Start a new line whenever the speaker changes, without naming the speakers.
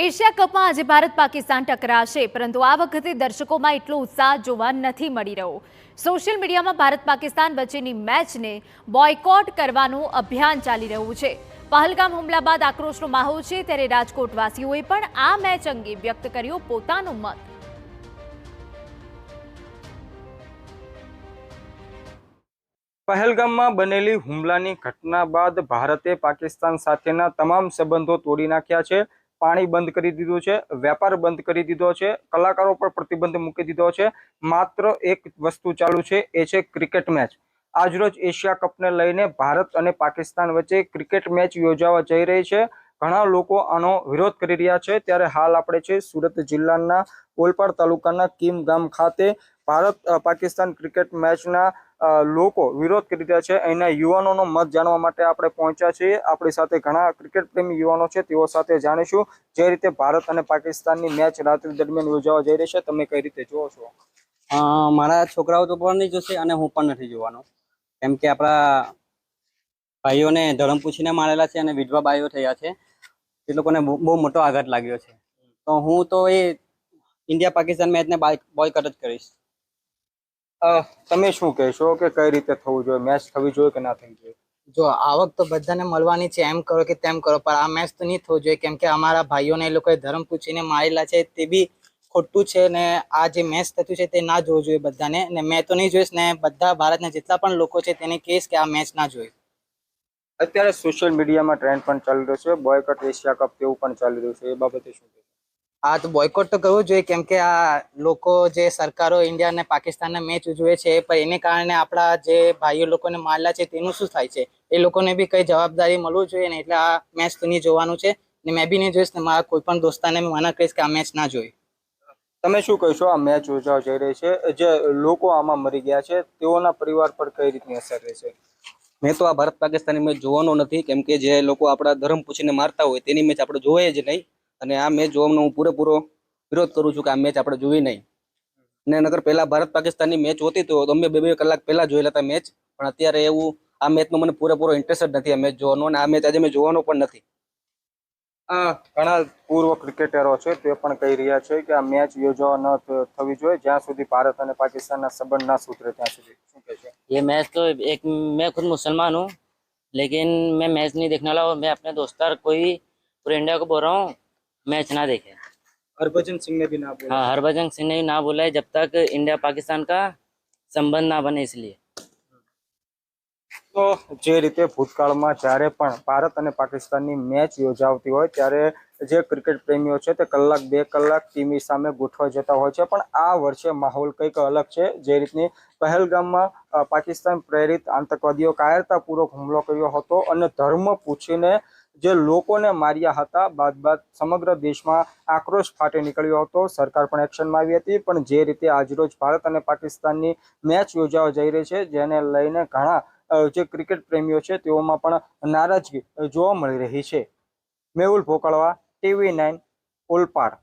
Asia કપમાં આજે ભારત પાકિસ્તાન ટકરાશે, પરંતુ આ વખતે દર્શકોમાં એટલો ઉત્સાહ જોવા નથી મળી રહ્યો. સોશિયલ મીડિયામાં ભારત પાકિસ્તાન વચ્ચેની મેચને બોયકોટ કરવાનું અભિયાન ચાલી રહ્યું છે. પહલગામ હુમલા બાદ આક્રોશનો માહોલ છે, ત્યારે રાજકોટવાસીઓએ પણ આ મેચ અંગે વ્યક્ત કર્યો પોતાનો મત.
પહેલગામમાં બનેલી હુમલાની ઘટના બાદ ભારતે પાકિસ્તાન સાથેના તમામ સંબંધો તોડી નાખ્યા છે. પાણી બંધ કરી દીધું છે, વેપાર બંધ કરી દીધો છે, કલાકારો પર પ્રતિબંધ મૂકી દીધો છે. માત્ર એક વસ્તુ ચાલુ છે, એ છે ક્રિકેટ મેચ. આજરોજ એશિયા કપને લઈને ભારત અને પાકિસ્તાન વચ્ચે ક્રિકેટ મેચ યોજાવા જઈ રહી છે. ઘણા લોકો આનો વિરોધ કરી રહ્યા છે. ત્યારે હાલ આપણે છે સુરત જિલ્લાના ઓલપાડ તાલુકાના કીમ ગામ ખાતે ભારત પાકિસ્તાન ક્રિકેટ મેચના લોકો વિરોધ કરી રહ્યા છે. અહીંના યુવાનોનો મત જાણવા માટે આપણે પહોંચ્યા છીએ. આપણી સાથે ઘણા ક્રિકેટ પ્રેમી યુવાનો છે, તેઓ સાથે જાણીશું જે રીતે ભારત અને પાકિસ્તાનની મેચ રાત્રિ દરમિયાન યોજાવા જઈ રહી છે. તમે કઈ રીતે જોવો છો?
મારા છોકરાઓ તો પણ નહીં જોશે અને હું પણ નથી જોવાનો, કેમ કે આપણા ભાઈઓને ધર્મ પૂછીને મારેલા છે અને વિધવા બાઈઓ થયા છે. એ લોકોને બહુ મોટો આઘાત લાગ્યો છે. તો હું તો એ ઇન્ડિયા પાકિસ્તાન મેચને બોયકોટ જ કરીશ.
તમે શું કહેશો કે કઈ રીતે થવું જોઈએ? મેચ થવી જોઈએ કે ના થવી જોઈએ?
જો આવક તો બધાને મળવાની છે, એમ કરો કે તેમ કરો, પણ આ મેચ તો નહીં થવું જોઈએ, કેમ કે અમારા ભાઈઓને એ લોકોએ ધર્મ પૂછીને મારેલા છે, તે બી ખોટું છે. ને આ જે મેચ થતું છે તે ના જોવું જોઈએ બધાને. ને મેં તો નહીં જોઈશ, ને બધા ભારતના જેટલા પણ લોકો છે તેને કહીશ કે આ મેચ ના જોઈ.
અત્યારે સોશિયલ મીડિયામાં ટ્રેન્ડ પણ ચાલી રહ્યો છે, બોયકોટ એશિયા કપ તેવું પણ ચાલી રહ્યું છે. એ બાબતે શું કહેશો?
આ તો બોયકોટ તો કરવું જોઈએ, કેમ કે આ લોકો જે સરકારો ઇન્ડિયા અને પાકિસ્તાનના મેચ ઉજવે છે, પણ એને કારણે આપણા જે ભાઈઓ લોકોને મારેલા છે તેનું શું થાય છે? એ લોકોને બી કઈ જવાબદારી મળવું જોઈએ ને. એટલે આ મેચ તો નહીં જોવાનું છે, ને મેં બી નહીં જોઈશ, ને મારા કોઈ પણ દોસ્તાને મના કહીશ કે આ મેચ ના જોઈ.
તમે શું કહેશો? આ મેચ યોજાવા જઈ રહી છે, જે લોકો આમાં મરી ગયા છે તેઓના પરિવાર પર કઈ રીતની અસર રહેશે?
મેં તો આ ભારત પાકિસ્તાનની મેચ જોવાનો નથી, કેમ કે જે લોકો આપણા ધર્મ પૂછીને મારતા હોય તેની મેચ આપણે જોઈએ જ નહીં. અને આ મેચ જોવાનો હું પૂરેપૂરો વિરોધ કરું છું કે આ મેચ આપણે જોવી નહીં. ને નગર પહેલા ભારત પાકિસ્તાનની મેચ હોતી તો અમે 2-2 કલાક પહેલા જોયેલા હતા મેચ, પણ અત્યારે એવું આ મેચનો મને પૂરેપૂરો ઇન્ટરેસ્ટ જ નથી આ મેચ જોવાનો, અને આ મેચ આજે મેં જોવાનો પણ નથી.
ઘણા પૂર્વ ક્રિકેટરો છે તે પણ કહી રહ્યા છે કે આ મેચ યોજવા ન થવી જોઈએ જ્યાં સુધી ભારત અને પાકિસ્તાનના સંબંધ ના સુધરે ત્યાં સુધી. શું કહેશો?
ये मैच तो एक मैं खुद मुसलमान हूँ, लेकिन मैं मैच नहीं देखने वाला और मैं अपने दोस्तार को ही पूरे इंडिया को बोल रहा हूँ मैच ना देखे.
हरभजन सिंह ने भी ना बोला?
हाँ, हरभजन सिंह ने भी ना बोला है जब तक इंडिया पाकिस्तान का संबंध ना बने, इसलिए.
તો જે રીતે ભૂતકાળમાં જ્યારે પણ ભારત અને પાકિસ્તાનની મેચ યોજાવતી હોય ત્યારે જે ક્રિકેટ પ્રેમીઓ છે તે કલાક 2 કલાક ટીવી સામે ગોઠવા જતા હોય છે, પણ આ વર્ષે માહોલ કંઈક અલગ છે. જે રીતની પહેલગામમાં પાકિસ્તાન પ્રેરિત આતંકવાદીઓ કાયરતાપૂર્વક હુમલો કર્યો હતો અને ધર્મ પૂછીને જે લોકોને માર્યા હતા, બાદ સમગ્ર દેશમાં આક્રોશ ફાટી નીકળ્યો હતો. સરકાર પણ એક્શનમાં આવી હતી. પણ જે રીતે આજરોજ ભારત અને પાકિસ્તાનની મેચ યોજાવા જઈ રહી છે, જેને લઈને ઘણા જે ક્રિકેટ પ્રેમીઓ છે તેઓમાં પણ નારાજગી જોવા મળી રહી છે. મેહુલ ભોકળવા, TV9, ઓલપાડ.